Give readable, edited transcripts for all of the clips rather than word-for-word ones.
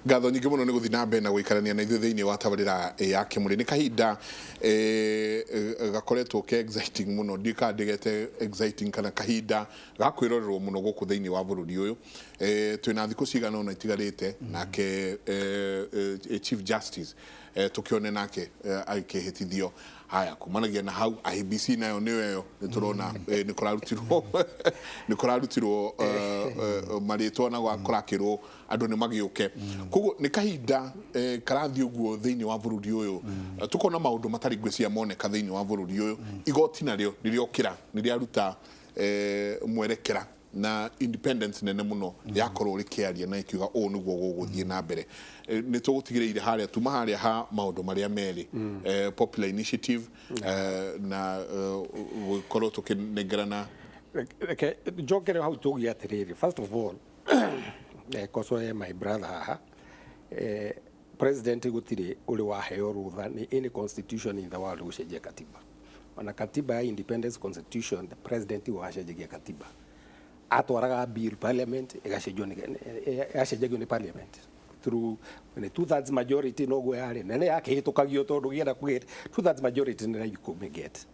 ngatho nyingĩ mũno nĩ gũthiĩ na mbere na gũikarania na ithuĩ thĩinĩ wa tabarĩra ya Kĩmũrĩ. Nĩ kahinda gakoretwo ke exciting mũno, ndikandĩgete exciting kana kahinda gakwĩrorerwo mũno gũkũ thĩinĩ wa bũrũri ũyũ. Twĩna thikũ cigana ũna itigarĩte nake Chief Justice tukĩone nake agĩkĩhĩtithio. Haya, kumanagia na hau IEBC nayo nĩyo nĩtũrona nĩ kũrarutirwo marĩtwa na gũkĩrakĩrwo andũ nĩ magĩũke. Koguo nĩ kahinda karathiĩ ũguo thĩinĩ wa bũrũri ũyũ, tukona maũndũ matarĩ ngwĩcia moneka thĩinĩ wa bũrũri ũyũ. Igoti narĩo nĩrĩokĩra nĩrĩaruta mwerekera na independence nene mũno yakorwo rĩkĩaria na ikiuga ũũ nĩguo gũgũthiĩ na mbere. Nĩ tũgũtigĩrĩire harĩa tuma harĩa ha maũndũ marĩa merĩ, popular initiative na gũkorwo tũkĩnengerana. Njokere hau tũgie atĩrĩrĩ, first of all kosoe my brother haha, president gũtirĩ ũrĩ waheo rũtha nĩ any constitution in the world gũcenjia katiba. Ona katiba ya independence constitution, the president wacenjagia katiba, atwaraga bill parliament ĩgacenjagio nĩ parliament through when 2/3 majority no go yare nene yake hitukagio tondu gienda kugeta 2/3 majority nĩ you could get.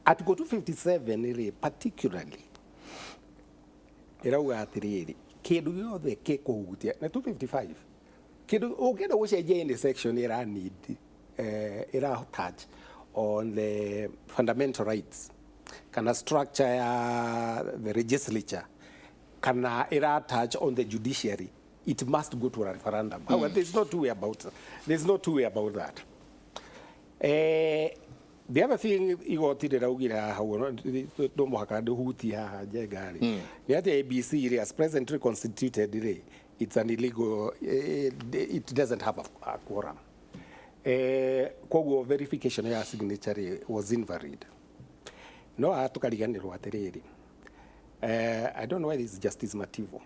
Article 257 ĩrĩ particularly ĩrauga atĩrĩrĩ, kĩndũ gĩothe kĩkũhutia na 255 kĩndũ ũngĩenda gũcenjia any section ĩra need ĩra touch on the fundamental rights kana structure ya the legislature kana ira touch on the judiciary, it must go to a referendum. However, there's no two way about that. The other thing igoti rĩraugira hau no mũhaka ndũhuti haha njengari nĩ atĩ IEBC as presently constituted it's an illegal, it doesn't have a quorum. Koguo verification ya signature was invalid. No atukariganirwo atiriri. I don't know why this is Justice Mativo.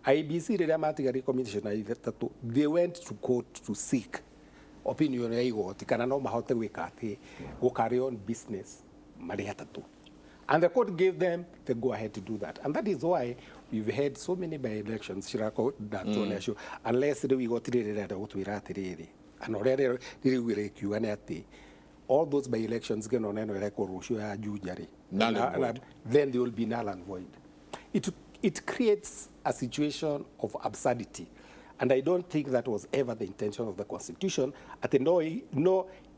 IEBC rĩrĩa matigari commissioner ithatũ, they went to court to seek opinion ya igoti kana no mahote gwĩka atĩ go carry on business marĩ atatũ. And the court gave them the go ahead to do that. And that is why we've had so many by-elections shirako that unless rĩu igoti rĩrĩa gũtwĩra atĩrĩrĩ. And already rĩu kiuga nĩ atĩ all those by-elections get on any record ya jujari, then they will be null and void. It creates a situation of absurdity, and I don't think that was ever the intention of the Constitution. At the no,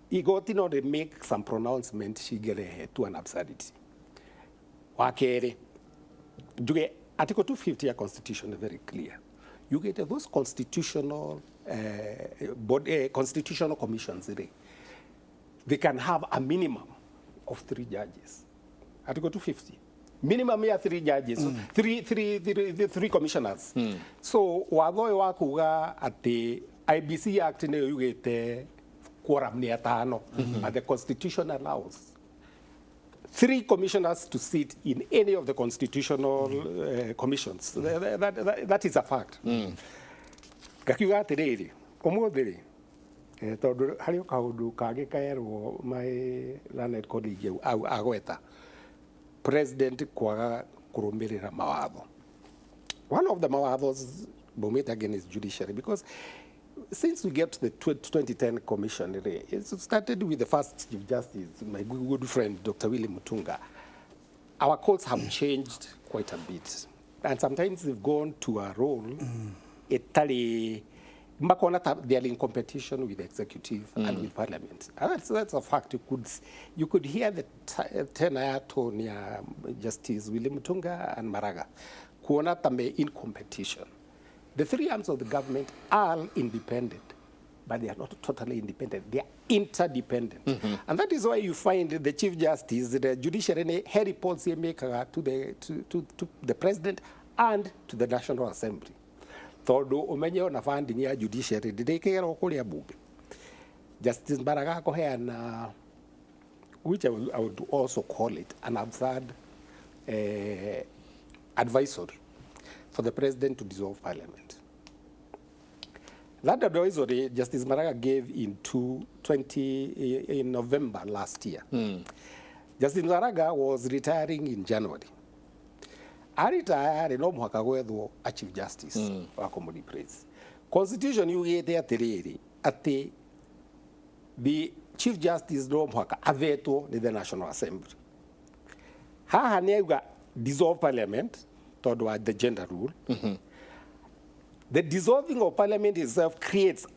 he got in order to make some pronouncement she get ahead to an absurdity. Wakere, Article 250 of the Constitution is very clear. You get those constitutional constitutional commissions. They can have a minimum of 3 judges. Article 250. Minimum ya 3 judges, three commissioners. So watho wa kuga ati IEBC Act ne yugete quorum ni 5, and the Constitution allows 3 commissioners to sit in any of the constitutional commissions. That is a fact. Gakiuga atiriri, umuthiri tondu hari kaundu kage kaerwo my learned colleague au agweta president kwaga kurumirira mawatho. One of the mawathos bomit again is judiciary, because since we get to the 2010 commission, it started with the first Chief Justice, my good friend Dr. Willie Mutunga. Our courts have changed quite a bit, and sometimes they've gone to a role they are in competition with the executive and with parliament. That's a fact. You could hear the tenor tone ya Justice William Mutunga and Maraga kuona tame in competition. The 3 arms of the government are independent, but they are not totally independent. They are interdependent. And that is why you find the Chief Justice, the judiciary, Harry policy maker to the president and to the National Assembly. Tondu umenye na funding ya judiciary ndikero kuria bunge. Justice Baraga koheana, which I would also call it an absurd advisory for the president to dissolve parliament. That advisory Justice Baraga gave in November last year. Justice Baraga was retiring in January. Aritayari no muhaka gwethwo a Chief Justice wa Komodi Praise. constitution yugite atiriri ati the chief justice no mwaka avetwo ni the National Assembly. Haha ni auga dissolve parliament tondu wa the gender rule. The dissolving of parliament itself creates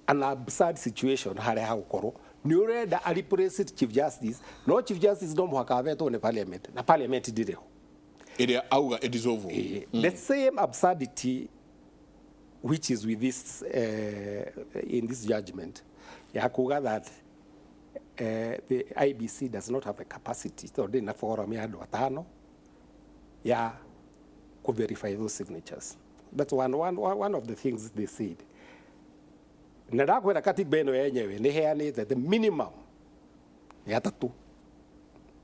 an absurd situation haria hagukorwo ni urenda a replace chief justice, no chief justice no mwaka avetwo ni parliament na parliament ndiriho iria auga a dissolve. The same absurdity which is with this in this judgment ya kuga that the IBC does not have a capacity so they na forum ya andu atano ya ku verify those signatures. That's one of the things they said. Na ndakwenda katiba ino yenyewe ni heanite the minimum ya 3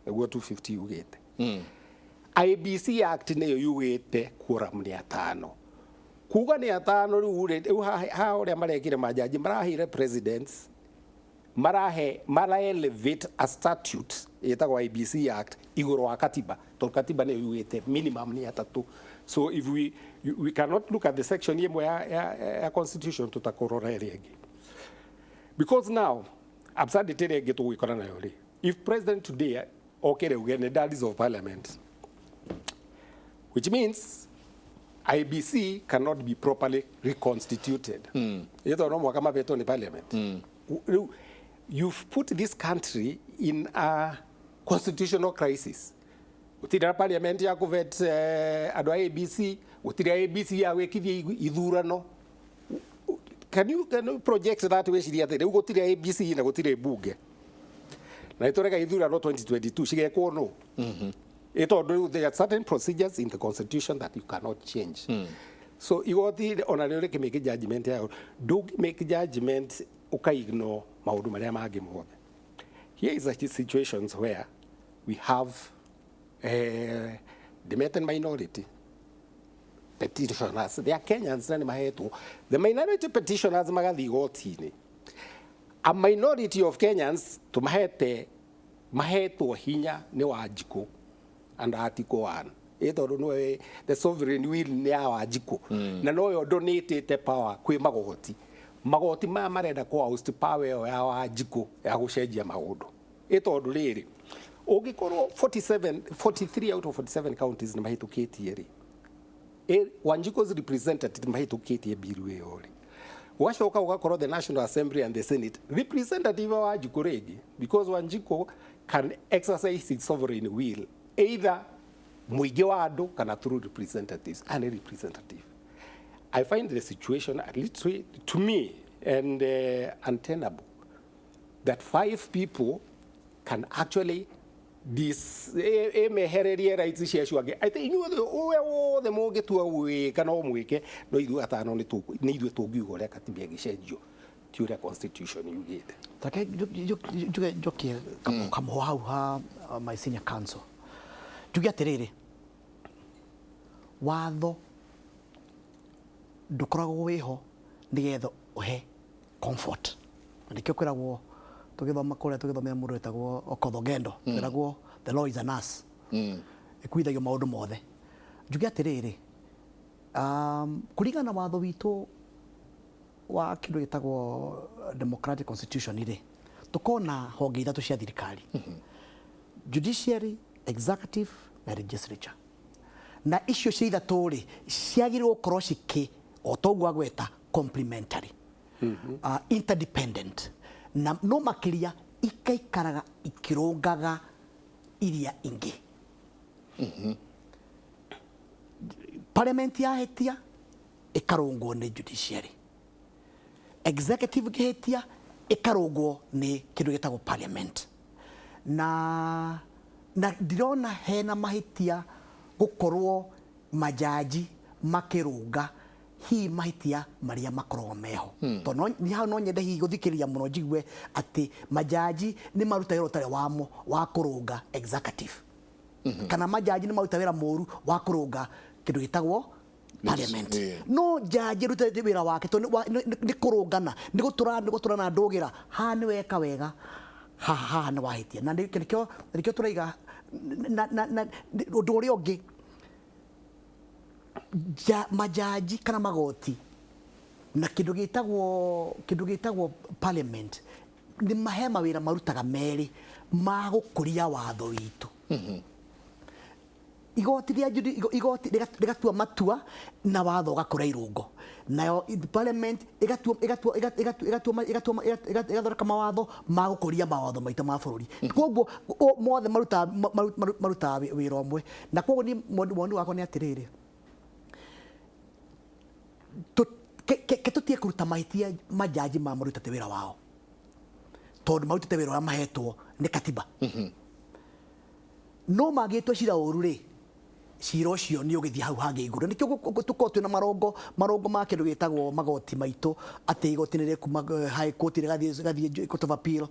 eguo 250 ugite. IBC Act niyo yugite quorum ni 5. Kuga ni 5 riu ha uria marekire majaji marahire presidents mara elevate a statute yetagwo IBC Act iguru wa katiba to katiba niyo yugite minimum ni 3. So if we cannot look at the section yemwe ya constitution tutakorora ringi, because now absurdity ringi tugikora nayo ri if president today okere ugene daddies of parliament, which means IBC cannot be properly reconstituted. Yeto no mwaka maveto ni parliament. You've put this country in a constitutional crisis. Utira parliament ya kuvet ado IBC, utira IBC ya wekithia ithurano. Can you project that way shiria tere ugotira IBC na gotira bunge. Na itoreka ithurano 2022 shigekwo no. There are certain procedures in the constitution that you cannot change. So you got the honorary can make a judgment. Don't make judgment ignore maundu maria mangi mothe. Here is a situations where we have the Metan minority petitioners. They are Kenyans na mahetu. The minority petitioners magathi gotini. A minority of Kenyans to mahetu hinya ni Wanjiku. And Article 1. The sovereign will ni Wanjiku. Na no donated power kwi magoti. Magoti marenda kwa host power ya Wanjiku ya gucenjia maundu. Itondu riri. Ugikorwo 43 out of 47 counties ni mahitukitie ri. Wanjiku's representative mahitukitie biru iyo ri. Washoka ugakorwo the National Assembly and the Senate representative wa Wanjiku regi, because Wanjiku can exercise its sovereign will either muigi wa andu kana through representatives and a representative. I find the situation at least to me and untenable that 5 people can actually mehererie rights cia ciage. I think the moge tu awe kana omwike no ithu atano ni ithu tungiuga uria katiba gicenjio ti uria constitution yugite. Take joke kamo hau ha my senior council. Juge atiriri watho ndukoragwo wiho nigetha uhe comfort. Ndikio kwiragwo tugithoma kuria tugithomera mundu etagwo Okothogendo kwiragwo the law is a nurse. Ikuithagio maundu mothe. Juge atiriri kuringana watho witu wa kindu gitagwo democratic constitution iri tukona honge ithatu cia thirikari, judiciary, executive na legislature, na icio cia ithatu ri ciagirwo korwo ciki otogu agweta complementary, interdependent, na no makiria ikaikaraga ikirungaga iria ingi. Parliament ya hetia ikarungwo ni judiciary, executive gehetia ikarungwo ni kindu gitagwo parliament, na ndirona hena mahitia gukorwo majaji makirunga hi mahitia maria makorwo meho to ni ha no nyende hi guthikiria muno njigwe ati majaji ni maruta wira utare wamo wa kurunga executive, kana majaji ni maruta wira moru wa kurunga kindu gitagwo parliament. No jaji ruta wira wake to ni kurungana ni gutura na ndugira ha ni weka wega ha ni wahitia na nikio turaiga na undu uria ungi majaji kana magoti na kindu gitagwo parliament ni mahema wira marutaga meri ma gukuria watho witu igoti rigatua matua na watho gakora irungo nayo parliament igathondeka mawatho ma gukuria mawatho maita ma bururi koguo mothe maruta wira umwe na koguo ni mwoni wakwa ni atiriri tutie kuruta mahitia majaji ma marutate wira wao tondu marutate wira wa mahetwo ni katiba no magitwo cira uru ri cira ucio ni ugithia hau hangi iguru nikio tuko twina marongo ma kindu gitagwo magoti maitu ati igoti ni kuma high court gathie court of appeal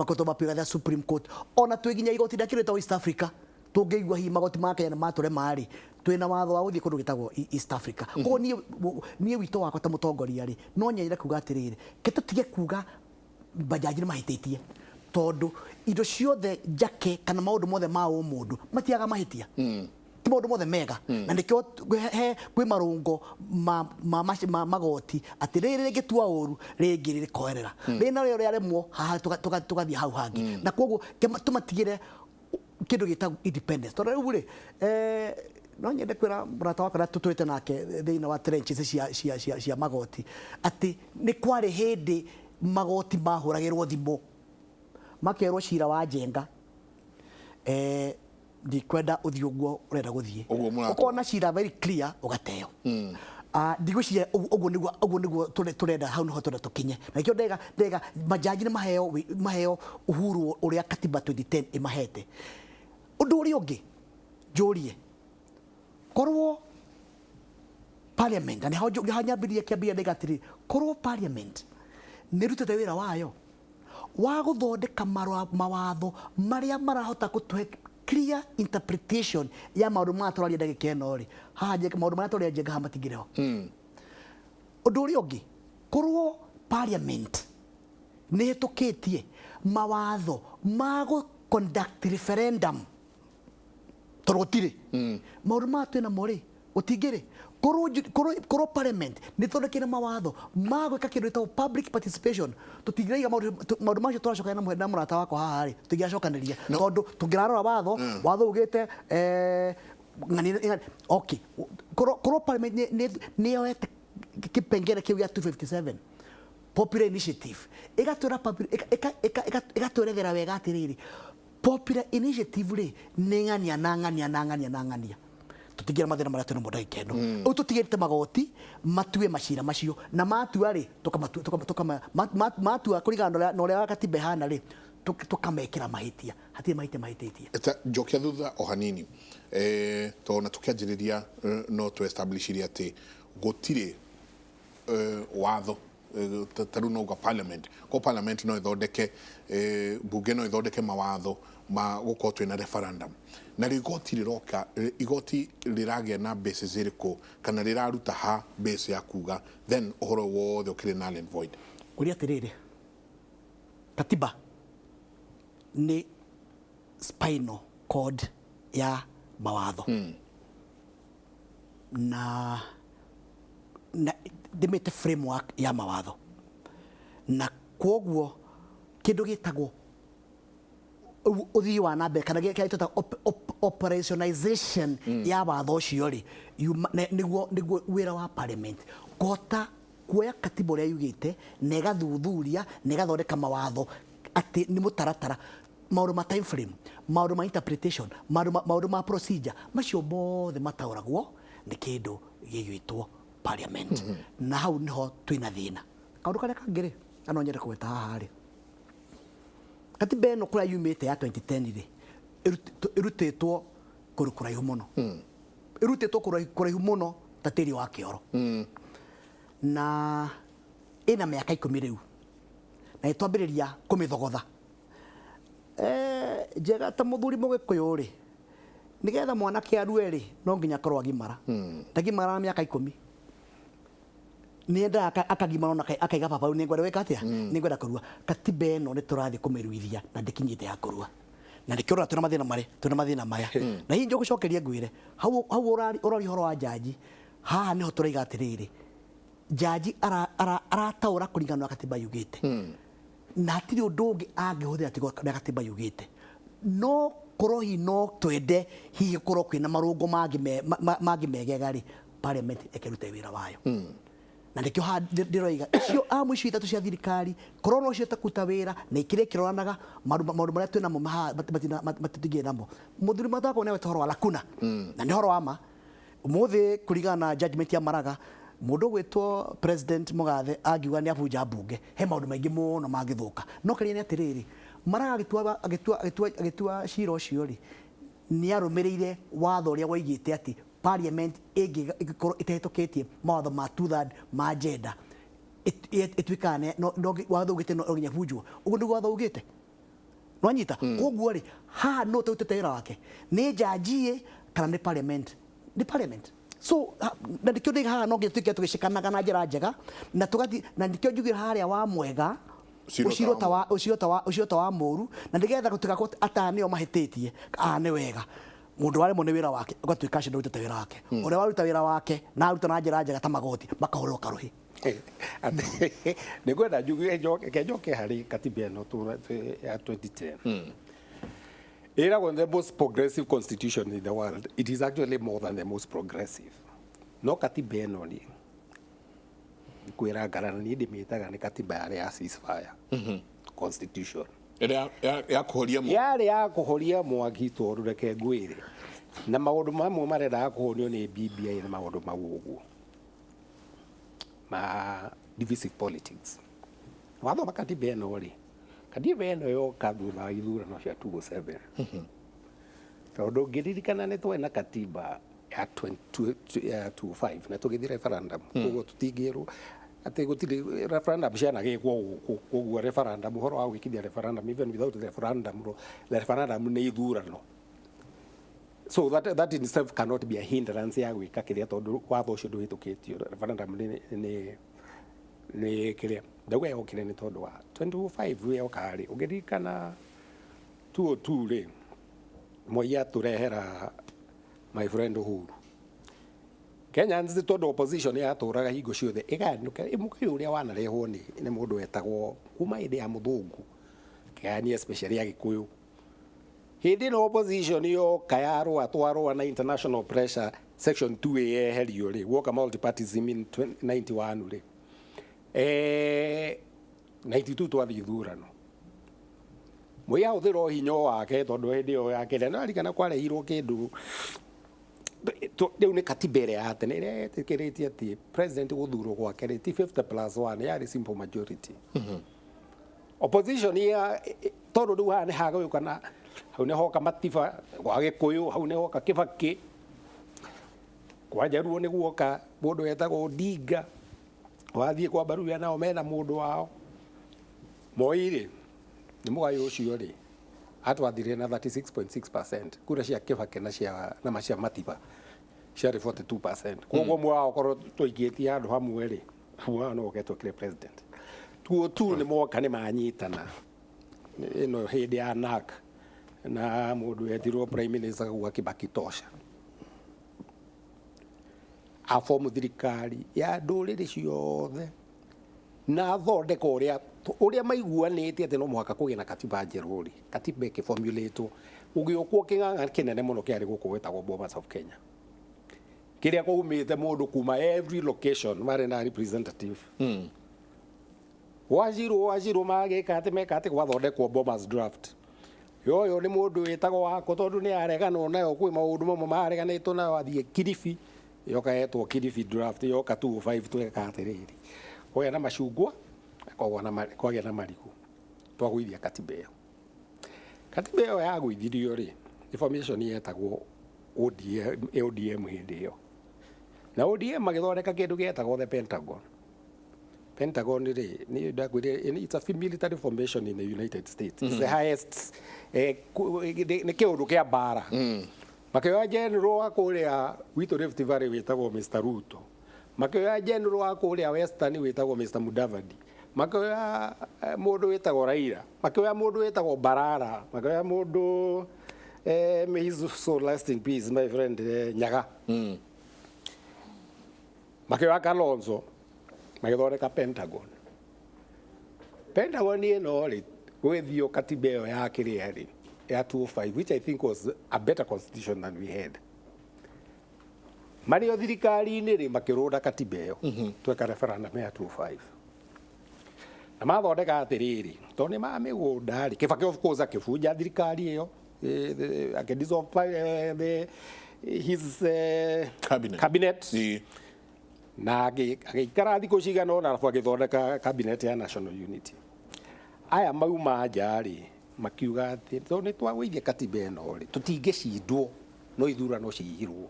court of appeal gathie supreme court ona twiginya igoti ndakireta East Africa tungeigua hi magoti ma Kenya matore mari twina watho wa guthie kundu gitagwo East Africa koguo nie wito wakwa ta mutongoria ri no nyenyire kuga atiriri ketutige kuga bajaji ni mahititie tondu indo ciothe njake kana maundu mothe ma mundu matiaga mahitia ti maundu mothe mega na nikio kwi marungo ma magoti ati riri gitua uru ringi rikoerera rina rio riaremwo haha tugathie hau hangi na koguo tumatigire kindu gitagwo independence tondu riu ri no nyende kwira murata wakwa na tutwite nake thiini wa trenches cia magoti ati ni kwari hindi magoti mahuragirwo thimo makerwo cira wa jenga ndikwenda uthii uguo urenda guthii ukona cira very clear ugateo ndigwiciria uguo niguo turenda hau niho turenda tukinye na ikio ndega majaji ni maheo uhuru uria katiba 2010 imahete undu uri ungi njurie korwo parliament ni hanyambirie kiambia ndegatiri korwo parliament nirutete wira wayo wa guthondeka mawatho maria marahota kutuhe clear interpretation ya maundu maturaria ndagika ino ri haje maundu maria turaria jenga hamatingireho undu uri ungi korwo parliament ni hitukitie mawatho ma gu conduct referendum torotire maundu matwina mori utingire korwo parliament ni thondekire mawatho ma gwika kindu gitagwo public participation tutingiraiga maundu macio turacokana na murata wakwa haha ri tutingiacokaniria tondu tungirarora watho ugite okay korwo parliament ni yoete kipengere kiu ya 257 popular initiative igatwerethera wega atiriri popular initiative ri ni ng'ania tutigira mathina maria twina muda ikeno u tutigirite magoti matue macira macio na matua ri matua kurigana no ria katiba hana ri tukamekira mahitia hatie mahititie njokia thutha o hanini tona tukianjiriria no to establish ria ati gutire watho taru no parliament no ithondeke bunge no ithondeke mawatho ma gukorwo twina referendum na rigoti riroka igoti riragia na basis iriku kana riraruta ha base ya kuga then uhoro wothe ukiri null and void uri atiriri katiba ni spinal cord ya mawatho na demete framework ya mawatho na koguo kindu gitagwo uthii wa nambe kana gĩtagwo operationalization ya watho ũcio ri niguo wĩra wa parliament kota kuoya katiba ũrĩa yugĩte na ĩgathuthuria na ĩgathondeka mawatho atĩ nĩ mũtaratara maũndũ ma time frame maũndũ ma interpretation maũndũ ma procedure macio mothe mataũragwo nĩ kĩndũ gĩgwĩtwo parliament na hau niho twĩna thĩna kaũndũ karĩa kangĩ rĩ no nyende kũgweta haha rĩ katiba ĩno kũrĩa yumĩte ya 2010 rĩ ĩrutĩtwo kũrĩ kũraihu mũno ĩrutĩtwo kũraihu mũno ta tĩri wa kĩoro na ĩna mĩaka 10 rĩu na ĩtwambĩrĩria kũmĩthogotha njega ta mũthuri mũgĩkũyũ rĩ nĩgetha mwanake arue rĩ no nginya korwo agimara ndagimara mĩaka 10 nienda akagimara na akaiga papa ni ngwenda weka atia ni ngwenda kurua katiba ĩno ni turathi kumiruithia na ndikinyite ya kurua na ndikirora tuna mathina maya na hii njo gucokeria ngwire hau urari horo wa jaji haha niho turaiga atiriri jaji arataũra kũringana na katiba yugĩte na hatirĩ ũndũ ũngĩ angĩhũthĩra tiga ũrĩa katiba yugĩte no korwo hihi no twende hihi korwo kwĩna marũngo mangĩ megega-rĩ parliament ĩkĩrute wĩra wayo na ndĩkĩo ndĩroiga icio amu icio ithatũ cia thirikari korwo no cihote kũruta wĩra na ikĩrĩ kĩroranaga maũndũ marĩa twĩ namo matĩtingĩ namo mũthuri mathako nĩ weta horo wa lakuna na nĩ horo wa ma ũmũthĩ kũringana na judgment ya Maraga mũndũ gwĩtwo president Mũgathe angiuga nĩ abunja mbunge he maũndũ maingĩ mũno mangĩthũka no karia nĩ atĩrĩrĩ Maraga agĩtua cira ũcio-rĩ nĩ arũmĩrĩire watho ũrĩa waigĩte atĩ parliament ĩngĩkorwo ĩtahĩtũkĩtie mawatho ma 2/3 ma gender ĩtuĩkaga watho ugĩte no nginya bunjwo ũguo nĩguo watho ugĩte nwanyita koguo-rĩ haha no tũrutĩte wĩra wake nĩ jaji kana nĩ parliament so na ndikio ndiga haha no nginya tuĩke tũgĩcikanaga na njĩra njega na tũgathi na ndikio njugĩra harĩa wa mwega ũciro ta wa mũru na nĩgetha gũtigakorwo atanĩo mahĩtĩtie nĩ wega mũndũ waremwo nĩ wĩra wake ũgatuĩka acio ndũrutĩte wĩra wake ũrĩa waruta wĩra wake na aruta na njĩra njega ta magoti makahũrwo karũhi nĩ ngwenda njuge njoke harĩ katiba ĩno ya 2010 ĩragwo the most progressive constitution in the world. It is actually more than the most progressive. No katiba ĩno-rĩ kwĩra ngarana niĩ ndĩmĩtaga nĩ katiba yarĩ ya ceasefire constitution ya kũhoria mwaki yarĩ ya kũhoria mwaki tondũ reke ngwĩre na maũndũ mamwe marendaga kũhonio nĩ BBI na maũndũ mau ũguo ma divisive politics wathoma katiba ĩno-rĩ katiba ĩno yoka thutha wa ithurano cia 2007 tondũ ngĩririkana nĩ twarĩ na katiba ya 25 na tũgĩthiĩ referendum koguo tũtingĩrwo atĩ gũtirĩ referendum cianagĩkwo gũkũ koguo referendum ũhoro wa gwĩkithia referendum even without referendum nĩ ithurano so that in itself cannot be a hindrance ya gwĩka kĩrĩa tondũ watho ũcio ndũhĩtũkĩtio referendum nĩ kĩrĩa ndauga yokire nĩ tondũ wa 25 yoka-rĩ ũngĩririkana 202-rĩ Moi atũrehera my friend Uhuru Kenya nĩ tondũ opposition yatũraga hingo ciothe ĩgayanũka mũkũyũ ũrĩa wanarehwo nĩ mũndũ wetagwo kuma hĩndĩ ya mũthũngũ kĩgania especially ya Gĩkũyũ hĩndĩ no opposition yoka twarũa na international pressure section 2 yeherio-rĩ woka multipartyism in 91-rĩ 92 twathiĩ ithurano Moi ahũthĩra hinya wake tondũ hĩndĩ ĩyo yake nĩ arikana kwarehirwo kĩndũ rĩu nĩ katiba ĩrĩa ya tene ĩrĩa yetĩkĩrĩtie atĩ president gũthurwo gwake rĩ ti 50+1 yarĩ simple majority opposition tondũ rĩu haha nĩ hagũyũkana hau nĩ hoka Matiba gwa Gĩkũyũ hau nĩ hoka Kĩbakĩ kwa Njaruo nĩ guoka mũndũ wetagwo Odinga wathiĩ kwa Mbaruya nao mena mũndũ wao Moi-rĩ nĩ mũgayo ũcio-rĩ atwathire na 36.6% kura cia Kĩbakĩ na cia Matiba ciarĩ 42%. Koguo mwe wao korwo tũingĩtie handũ hamwe-rĩ wao no ũgetwo president. Tu nĩ moka nĩ manyitana ĩno hĩndĩ ya NAC na mũndũ wetirwo prime minister gwa Kibaki tosha afomu thirikari ya ndũrĩrĩ ciothe na thondeka ũrĩa maiguanĩte atĩ no mũhaka kũgĩe na katiba njerũ-rĩ katiba ĩkĩformulatwo ũgĩũkwo kĩng'ang'a kĩnene mũno kĩarĩ gũkũ gwĩtagwo Bomas of Kenya kĩrĩa kũumĩte mũndũ kuma every location marĩ na representative wajirwo magĩka atĩ meka atĩ gwathondekwo Bomas draft yoyo nĩ mũndũ wĩtagwo wako tondũ nĩ areganwo nayo kwĩ maũndũ mamwe mareganĩtwo nayo athiĩ Kilifi yoka yetwo Kilifi draft yoka 205 tweka atĩrĩrĩ kwagĩa na macungwa kwagĩa na marigũ twagũithia katiba ĩyo yagũithirio-rĩ information yetagwo ODM hĩndĩ ĩyo na ODM magĩthondeka kĩndũ gĩetagwo the Pentagon-rĩ it's a military formation in the United States it's the highest nĩ kĩũndũ kĩa mbara makĩoya general wa kũrĩa witũ Rift Valley wĩtagwo Mr. Ruto makĩoya general wa kũrĩa Western wĩtagwo Mr. Mudavadi makĩoya mũndũ wĩtagwo Raila makĩoya mũndũ wĩtagwo Barara makĩoya mũndũ may his soul rest in peace my friend Nyaga makĩoya Kalonzo magĩthondeka Pentagon ĩno rĩ gwĩthio katiba ĩyo ya kĩrĩa rĩ ya 205 which I think was a better constitution than we had marĩ o thirikari-inĩ rĩ makĩrũnda katiba ĩyo tweka referendum ya 205 na mathondeka atĩrĩrĩ tondũ nĩ mamĩgũnda rĩ Kĩbakĩ of course akĩbunja thirikari ĩyo akĩdissolve his cabinet na agĩikara thikũ cigana ũna arabu agĩthondeka cabinet ya national unity aya mauma nja rĩ makiuga atĩ tondũ nĩ twagũithia katiba ĩno rĩ tũtingĩcindwo no ithurano cihirwo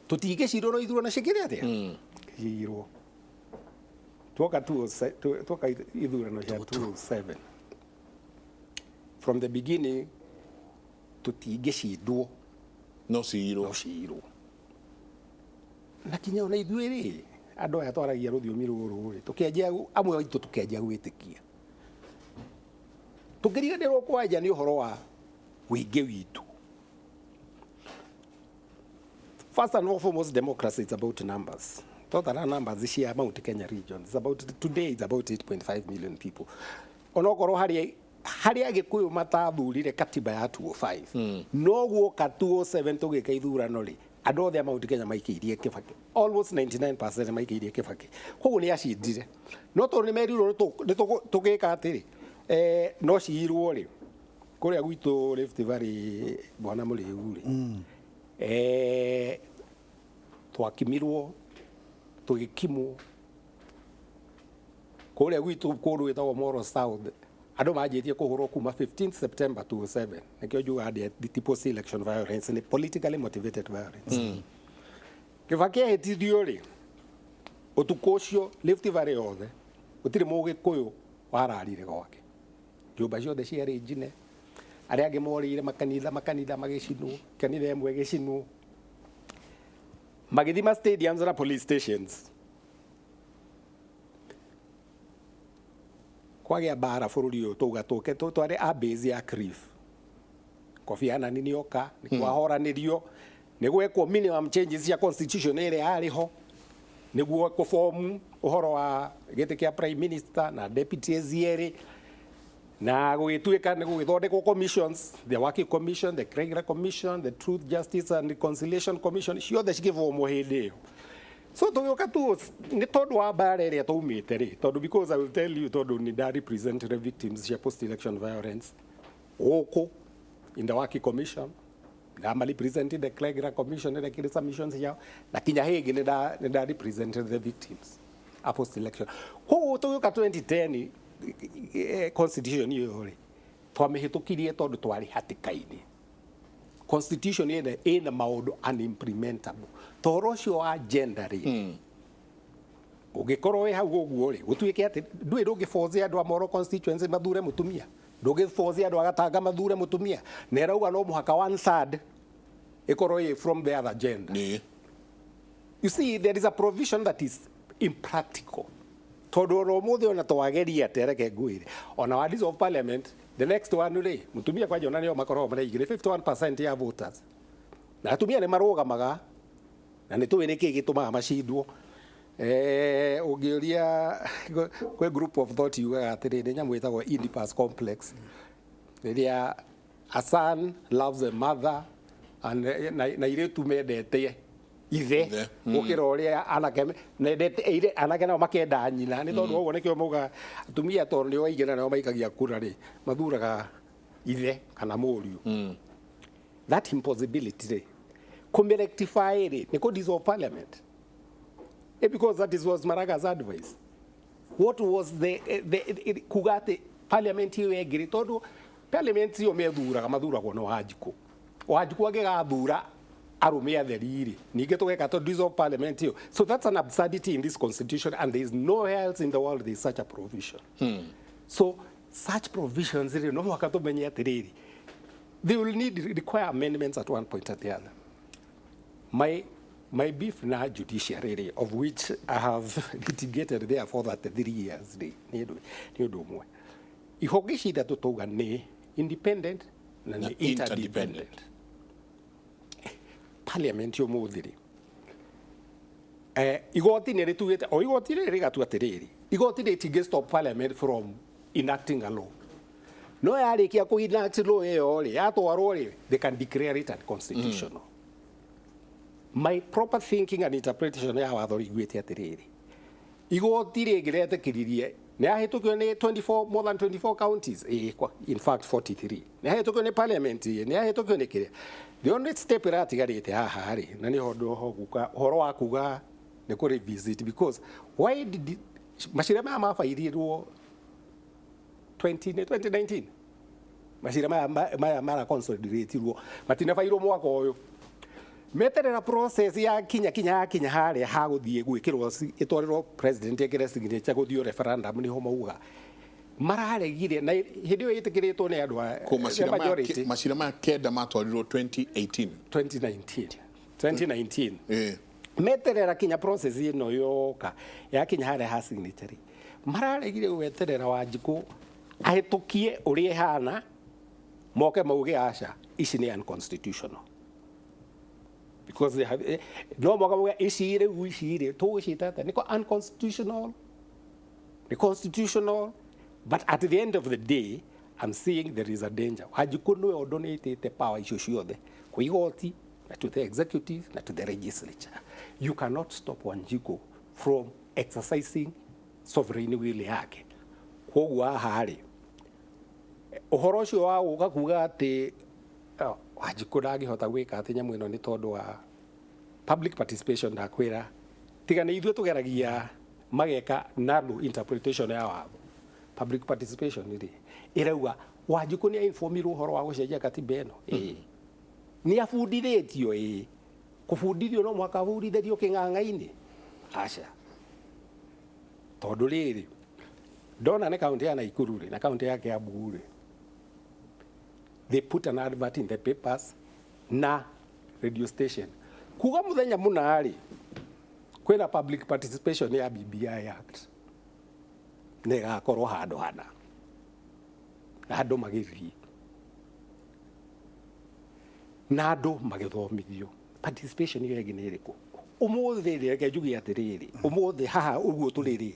tũtingĩcindwo no ithurano cikĩrĩ atĩa cihirwo twoka ithurano cia 207 from the beginning tũtingĩcindwo no cihirwo na kinya ona ithuĩ rĩ andũ aya twaragia rũthiomi rũrũ rĩ tũkĩanjia amwe aitũ tũkĩanjia gwĩtĩkia tũkĩriganĩrwo kwanja nĩ ũhoro wa wĩingĩ witũ. First and foremost, democracy is about numbers. Total numbers this year Mt.Kenya region is about today it's about 8.5 million people. Onokorwo harĩa Gĩkũyũ matathurire katiba ya 205 no guoka 207 tũgĩka ithurano rĩ andũ othe a Mt.Kenya maikĩirie Kĩbakĩ almost 99% maikĩirie Kĩbakĩ koguo nĩ acindire no tondũ nĩ merirwo tũgĩka atĩrĩ no cihirwo rĩ kũrĩa gwitũ Rift Valley bwana mũrĩu rĩ twakimirwo tũgĩkimwo kũrĩa gwitũ kũndũ gwĩtagwo Moro South andũ manjĩtie kũhũrwo kuma 15 September 2007 nĩkĩo njuga the post election violence and politically motivated violence. Kĩbakĩ ahĩtithio rĩ ũtukũ ũcio Rift Valley yothe gũtirĩ Mũgĩkũyũ wararire gwake nyũmba ciothe ciarĩ njine arĩa angĩ morĩire makanitha magĩcinwo kanitha ĩmwe ĩgĩcinwo magĩthima stadiums na police stations kwagĩa mbara bũrũri ũyũ tũuga tũke tware a base ya Cliff Kofi Annan nĩoka nĩkwahoranĩrio nĩgwekwo minimum changes ya constitution ĩrĩa yarĩho nĩguo kũform ũhoro wa gĩtĩ kĩa prime minister na deputy zierĩ na gwĩtuĩka nĩgũgĩthondekwo commissions, the working commission, the regular commission, the truth, justice and reconciliation commission ciothe cikĩbomwo hĩndĩ ĩyo. So tũgĩũka tu nĩ tondũ wa mbara ĩrĩa twaumĩte rĩ tondũ because I will tell you tondũ nĩ nda represent the victims cia post election violence gũkũ in the working commission ndama represented the regular commission ĩrĩa kĩrĩ submissions yao na kinya hĩngĩ nĩ nda represented the victims a post election koguo tũgĩũka 2010 constitution ĩyo rĩ twamĩhĩtũkirie tondũ twarĩ hatĩka-inĩ constitution ĩna maũndũ unimplementable toro ũcio wa gender rĩ ũngĩkorwo wĩ hau ũguo rĩ gũtuĩke atĩ ndũĩ ndũngĩforce andũ a Moro constituency mathure mũtumia ndũngĩforce andũ a Gatanga mathure mũtumia na ĩrauga no mũhaka 1/3 ĩkorwo from the other gender. You see there is a provision that is impractical tondũ oro mũthĩ ona twageria tereke ngwĩre ona wa dissolve parliament the next one rĩ mũtumia kwanja ona nĩo makoragwo maraigire 51% ya voters na atumia nĩ marũgamaga na nĩ tũĩ nĩkĩ gĩtũmaga macindwo ũngĩũria kwĩ group of thought yugaga atĩrĩrĩ nyamũ ĩtagwo Oedipus complex rĩrĩa a son loves a mother na irĩtu mendete ithe gũkĩra ũrĩa anake nendete anake nao makenda nyina nĩ tondũ ũguo nĩkĩo mauga atumia tondũ nĩo aingĩ na nao maikagia kura rĩ mathuraga ithe kana mũriũ. That impossibility rĩ kũmĩrectify rĩ nĩ dissolve parliament because that was Maraga's advice. What was the kuga atĩ parliament ĩyo ĩngĩrĩ tondũ parliament ĩyo methuraga mathuragwo nĩ Wanjikũ angĩgathura arũme atheri rĩ ningĩ tũgeka to dissolve parliament ĩyo. So that's an absurdity in this constitution and there is nowhere else in the world there is such a provision. So such provisions rĩ no mũhaka tũmenye atĩrĩrĩ they will require amendments at one point or the other. My beef na judiciary of which I have litigated there for 33 years nĩ ũndũ ũmwe ihonge ici ithatũ tũuga nĩ independent na nĩ interdependent. Parliament ũmũthĩ rĩ igoti nĩ rĩtugĩte o igoti rĩrĩ rĩgatua atĩrĩrĩ igoti rĩtingĩ stop parliament from enacting a law no yarĩkia kũ enact law ĩyo rĩ yatwarwo rĩ they can declare it unconstitutional. My proper thinking and interpretation ya watho rĩiguĩte atĩrĩrĩ igoti rĩngĩretĩkĩririe nĩ yahĩtũkio nĩ 24 more than 24 counties in fact 43 nĩ yahĩtũkio nĩ parliament nĩ yahĩtũkio nĩ kĩrĩa the only step ĩratigarĩte haha rĩ na nĩ ũhoro wa kuga nĩ kũ revisit because why did macira maya mabairirwo 2019 macira maya mara consolidatirwo matinabairwo mwaka ũyũ meterera process ya kinya harĩa ha gũthiĩ gwĩkĩrwo ĩtwarĩrwo president ekĩre signature gũthiĩ referendum nĩho mauga mararegire na hĩndĩ ĩyo ĩtĩkĩrĩtwo nĩ andũ a majority macira maya kenda matwarirwo 2019 meterera kinya process ĩno yoka ya kinya harĩa ha signature mararegire gweterera Wanjikũ ahĩtũkie ũrĩa hana moke mauge aca ici nĩ unconstitutional because they have no more ici rĩ tũgũcita nĩko unconstitutional the constitutional but at the end of the day I'm seeing there is a danger Wanjikũ nĩwe ũndonĩtĩte power icio ciothe kwĩ igoti na to the executive na to the legislature you cannot stop Wanjikũ from exercising sovereign will yake koguo haha rĩ ũhoro ũcio wa gũka kuga atĩ Wanjikũ ndangĩhota gwĩka atĩ nyamũ ĩno nĩ tondũ wa public participation ndakwĩra tiga nĩ ithuĩ tũgeragia mageka narrow interpretation ya watho public participation rĩ ĩrauga Wanjikũ nĩ informirwo ũhoro wa gũcenjia katiba ĩno nĩ abundithĩtio kũbundithio no mũhaka abundithĩrio kĩng'ang'a-inĩ aca tondũ rĩrĩ ndona nĩ kaunti ya Naikuru rĩ na kaunti ya Kiambu rĩ they put an advert in the papers na radio station kuga muthenya mũna rĩ kwĩna public participation ya BBI Act nĩ gakorwo handũ hana na andũ magĩthiĩ na andũ magĩthomithio participation ĩyo ĩngĩ nĩ ĩrĩkũ ũmũthĩ reke njuge atĩrĩrĩ ũmũthĩ haha ũguo tũrĩrĩ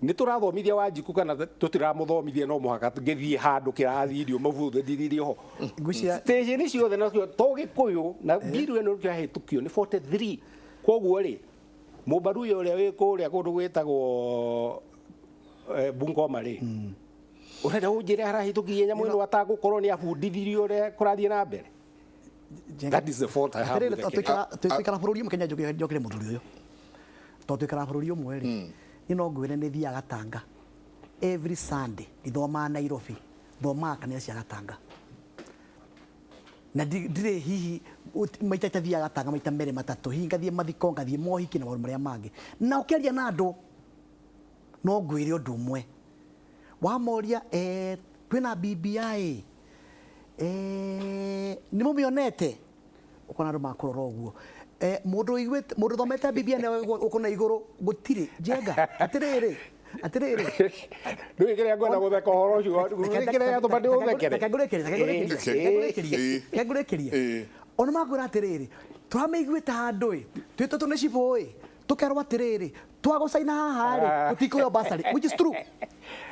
nĩ tũrathomithia Wanjikũ kana tũtiramũthomithia no mũhaka ngĩthiĩ handũ kĩrathi irio mabundithĩrio ho station ciothe nacio to Gĩkũyũ na biru ĩno kĩahĩtũkio nĩ 43 koguo rĩ mũmbaru ũrĩa wĩ kũrĩa kũndũ gwĩtagwo Bungoma rĩ ũrenda ũnjĩre harahĩtũkie nyamũ ĩno atagũkorwo nĩ abundithirio ũrĩa kũrathiĩ na mbere that is the fault I have twĩkara bũrũri ũmwe Kenya njokire mũthuri ũyũ to twĩkara bũrũri ũmwe rĩ no ngwĩre nĩ thiaga Gatanga every Sunday ndithomaga Nairobi thomaga kanitha cia Gatanga na ndirĩ hihi maita itathiaga Gatanga maita merĩ matatũ hihi ngathiĩ mathiko ngathiĩ mohiki na maũndũ marĩa mangĩ na ũkĩaria na andũ no ngwĩre ũndũ ũmwe wamoria kwĩna BBI nĩ mũmĩonete ũkona andũ makũrora ũguo mũndũ thomete BBI nĩ ũkona igũrũ gũtirĩ njenga atĩrĩrĩ ndũgĩkĩrĩa ngwenda gũtheka ũhoro ũcio ndũgĩkĩrĩa yatũma ndĩũthekere ngũrĩkĩrie ona makwĩra atĩrĩrĩ tũramĩiguĩte handũ twĩtũtũ nĩ cibũ tũkerwo atĩrĩrĩ twagũcaina haha tũtikũheo basarĩ which is true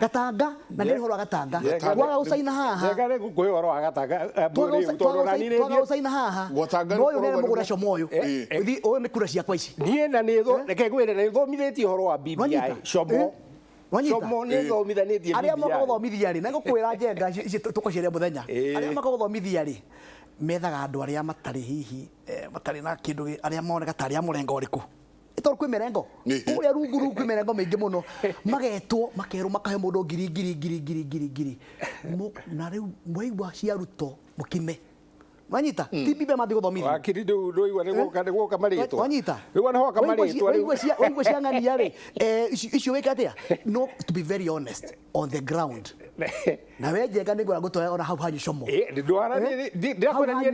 Gatanga na nĩ ũhoro wa Gatanga twagũcaina haha kwĩ ũhoro wa Gatanga twagũcaina haha no ũyũ nĩ mũgũra como ũyũ ũyũ nĩ kura ciakwa ici niĩ na reke ngwĩre nĩ thomithĩtie ũhoro wa BBI como nĩ thomithanĩtie arĩa moka gũthomithia rĩ na ngũkwĩra njenga ici tũkũciĩria mũthenya arĩa moka gũthomithia rĩ methaga andũ arĩa matarĩ hihi matarĩ na kĩndũ arĩa moneka ta arĩa mũrengo ũrĩkũ ĩtoro kwĩ mĩrengo ũrĩa rungu kwĩ mĩrengo mĩingĩ mũno magetwo makerwo makahe mũndũ ngiri na rĩu mwaigua ciarutwo mũkime wanyita ti bibe mathiĩ gũthomithia wakiri ndũigua nĩ gũka marĩtwa wanyita rĩu nĩ hoka marĩtwa waigua ciang'ania rĩ icio wĩka atĩa no to be very honest on the ground na we njenga nĩ ngwĩra ngũtwara ona hau hanyu como ndĩrakwĩra niĩ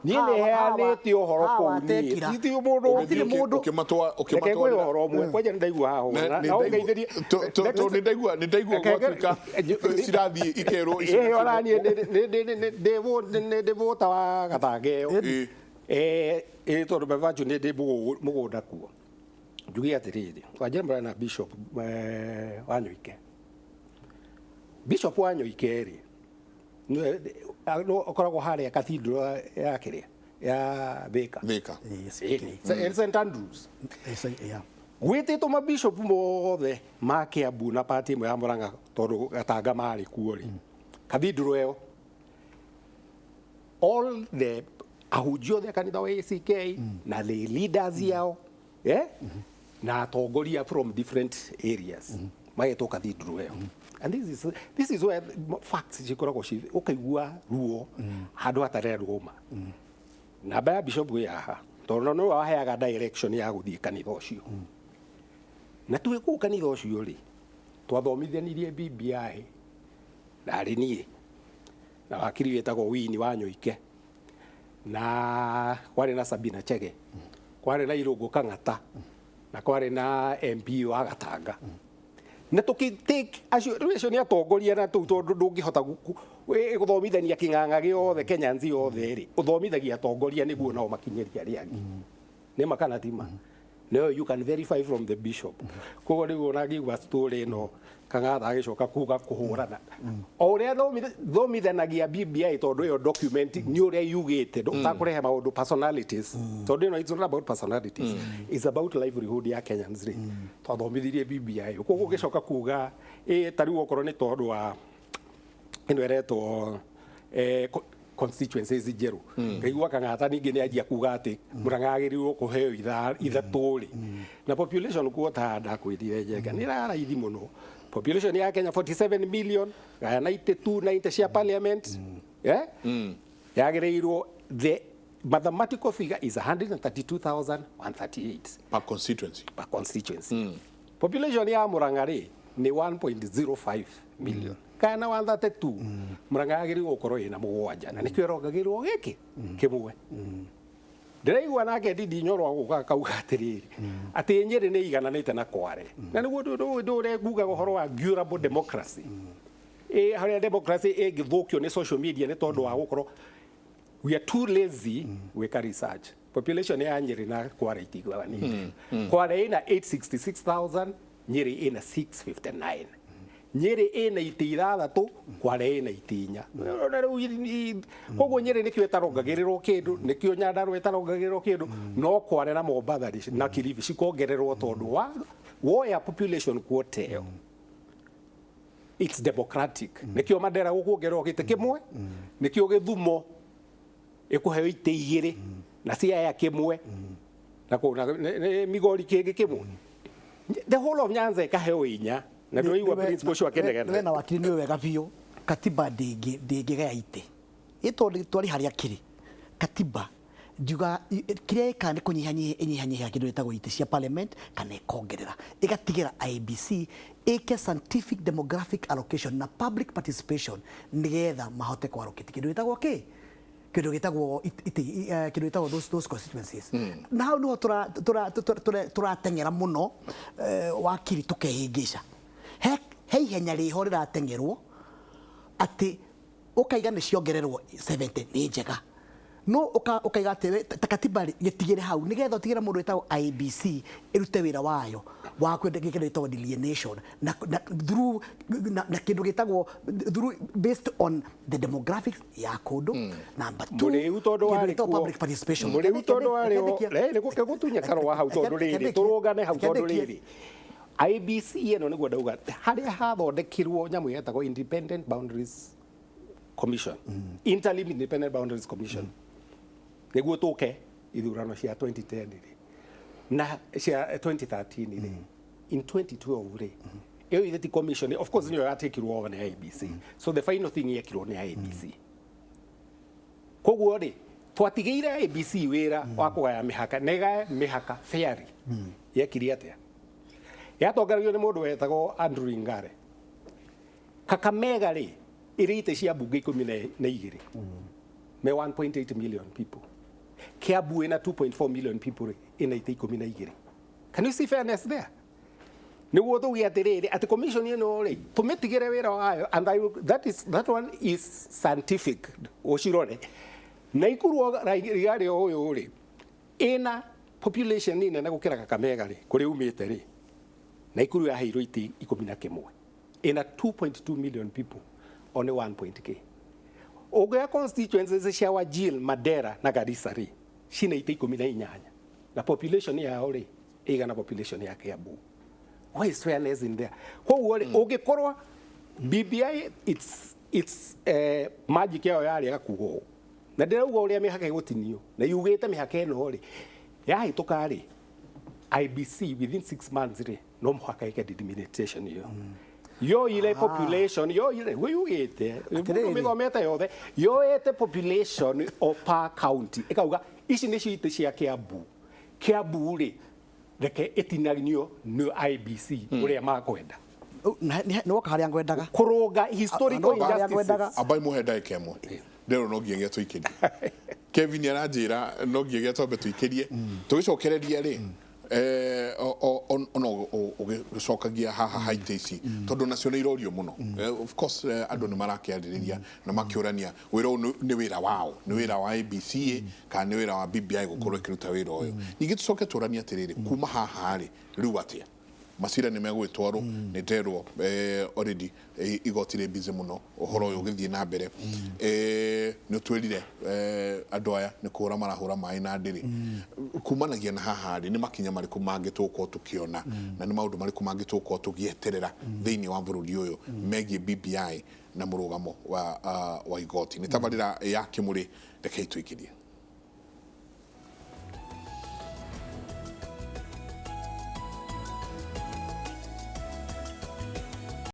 nĩheanĩte ũhoro kũu niĩ ti mũndũ ũkĩmatwara ũhoro ũmwe kwanja nĩ ndaigua haha na ũngeithĩrie nĩ ndaigua gwatuĩka cirathiĩ ikerwo ona niĩ ndĩvũta wa Gatanga ĩyo tondu bevanju nä ndä må gå nda kuo njuge atä rä rä wanjä na bishop Wanyoike. Bishop Wanyoike rä okoragwo harä a cathedral ya kä rä ya Thika St Andrews gwä tä two mabishop mothe ma Kiambu na pati ĩmwe ya Murang'a tondũ Gatanga marĩ kuo rĩ cathedral ĩyo all the ahunjia othe a kanitha wa ACK na the leaders yao na atongoria from different areas magetwo cathedral ĩyo. And this is where facts cikoragwo ukaigua ruo handu hatarĩ rũma. Namba ya bishop ĩ haha tondũ no waheaga direction ya gũthiĩ kanitha ũcio. Na twĩ kũu kanitha ũcio rĩ twathomithanirie BBI narĩ niĩ na wakiri wĩtagwo Wini Wanyoike na kwarĩ na Sabina Chege, kwarĩ na Irũngũ Kang'ata na kwarĩ na MP wa Gatanga. Na tũkĩtake acio nĩ atongoria na tũu tondũ ndũngĩhota gũthomithania kĩng'ang'a gĩothe Kenya nzi yothe rĩ ũthomithagia atongoria nĩguo nao makinyĩria arĩa angĩ. Nĩ ma kana ti ma? No, you can verify from the bishop. Koguo nĩguo ũrangĩigua story ĩno Kang'ata agĩcoka kuga kũhũrana. O ũrĩa thomithanagia BBI tondũ ĩyo document nĩ ũrĩa yugĩte ndũtakũrehe maũndũ personalities. Tondũ ĩno it's not about personalities. It's about livelihood ya Kenyans rĩ. Twathomithirie BBI. Koguo ũgĩcoka kuga ta rĩu okorwo nĩ tondũ wa ĩno ĩretwo constituencies njerũ ngaigua Kang'ata ningĩ nĩ anjia kuga atĩ Murang'a agĩrĩirwo kũheo ithatũ rĩ na population kuo ta ndakwĩrire Njenga nĩ raraithi mũno. Population ya Kenya 47 million gaya 90 cia parliament yagĩrĩirwo the mathematical figure is 132,138 per constituency. Population ya Murang'a rĩ nĩ 1.05 million kana 132 Murang'a agĩrĩirwo gũkorwo ĩna mũgwanja na nĩkĩo ĩrongagĩrwo gĩkĩ kĩmwe. Ndĩraigua nake Ndindi Nyoro agũka akauga atĩrĩrĩ atĩ Nyĩrĩ nĩ igananĩte na Kware na nĩguo ndũ ũrekuga ũhoro wa durable democracy harĩa democracy ĩngĩthũkio nĩ social media nĩ tondũ wa gũkorwo we are too lazy gwĩka research. Population ya Nyĩrĩ na Kware itigwanĩte. Kware ĩna 866,000 Nyĩrĩ ĩna 659. Nyĩrĩ ĩna itĩ ithathatũ Kware ĩna itĩ inya. Koguo Nyĩrĩ nĩkĩo ĩtarongagĩrĩrwo kĩndũ nĩkĩo Nyandarũa ĩtarongagĩrĩrwo kĩndũ no Kware na Mombatha na Kilifi cikongererwo tondũ woya population quota ĩyo it's democratic. Nĩkĩo Mandera gũkuongererwo gĩtĩ kĩmwe nĩkĩo Gĩthumo ĩkũheo itĩ igĩrĩ na Siaya kĩmwe na Migori kĩngĩ kĩmwe. The whole of Nyanza ĩkaheo inya. Na ndoigua principal cio akenegena. Na wakiri nĩ wega biũ katiba ndĩngĩgaya itĩ. Ĩtondũ twari harĩa kĩrĩ. Katiba njuga kĩrĩa ĩka nĩ kũnyihanyihia kĩndũ gĩtagwo itĩ cia parliament kana ĩkongerera. Ĩgatigĩra IEBC ĩke scientific demographic allocation na public participation nĩgetha mahote kũallocate kĩndũ gĩtagwo kĩ? Kĩndũ gĩtagwo those constituencies. Na hau nĩho tũrateng'era mũno wakiri tũkehĩngĩca. He ihenya rĩho rĩrateng'erwo atĩ ũkaiga nĩ ciongererwo 70 nĩ njega no ũkaiga atĩ ta katiba gĩtigĩre hau nĩgetha ũtigĩre mũndũ wĩtagwo IEBC ĩrute wĩra wayo wa kwenda kĩndũ gĩtagwo delineation na through na kĩndũ gĩtagwo through based on the demographics ya kũndũ. Number 2 public participation. Mũrĩu tondũ warĩ nĩ gũtunya karũa hau tondũ rĩrĩ tũrũngane hau tondũ rĩrĩ IEBC ĩno nĩguo ndauga harĩa hathondekirwo nyamũ yetagwo Independent Boundaries Commission. Interim Independent Boundaries Commission. Nĩguo tũke ithurano cia 2010 rĩ na cia 2013 rĩ in 2012 rĩ ĩyo itheti commission of course nĩyo yatekirwo over nĩ IEBC. So the final thing yekirwo nĩ IEBC. Koguo rĩ twatigĩire IEBC wĩra wa kũgaya mĩhaka nega mĩhaka fairly. Yekire atĩa? Yatongorio nĩ mũndũ wetagwo Andrew Ngare. Kakamega rĩ ĩrĩ itĩ cia mbunge 12 me 1.8 million people. Kiambu ĩna 2.4 million people ĩna itĩ 12. Can you see fairness there? Nĩguo tũgĩ atĩrĩrĩ atĩ commission ĩno rĩ tũmĩtigĩre wĩra wayo and that one is scientific. Ũcirore Naikuru rigari oyo ri ina population nini na gukira Kakamega ri kuri umite ri Naikuru ya heirwo iti 11 ina 2.2 million people only 1.k Oga constituencies cia Wajir, Madera na Garissa ri cina ite 18 na population ya ori igana population ya Kiambu. Why is fairness in there? Kwa ori ugikorwa BBI it's magic yao yari ya kugo na ndirauga uria mihaka igutinio na yugite mihaka eno ri ya hituka ri IBC within 6 months ri no muhaka ike delimitation yo ile population yo ile yugite mithomete yothe yo ete population of per county ikauga ici ni ciite cia Kiambu ri reke itinarinio no IBC uria makwenda no kaharia ngwendaga kuroga historical injustices abai muhenda kemwe ndero no ngiye tuikirie Kevin aranjira no ngiye twambe tuikirie tugicokereria ri ono ugicokagia haha haite ici tondu nacio ni irorio muno of course andu ni marakiaririria na makiurania wira ni wira wao ni wira wa ABC kana ni wira wa BBI gukorwo ikiruta wira uyu ningi tucoke turania atiriri kuma haha ri riu atia masira ni megwitwarwo ni nderwo already igotire busy muno uhoro uyu githie na mbere ni twirire andu aya ni kuhura marahura mai na ndiri kumanagia na haha ni makinya mariku mangituko tukiona na ni maundu mariku mangituko tugieterera thiini wa bururi uyu megie BBI na murugamo wa igoti ni tabarira ya kimuri reke tuikirie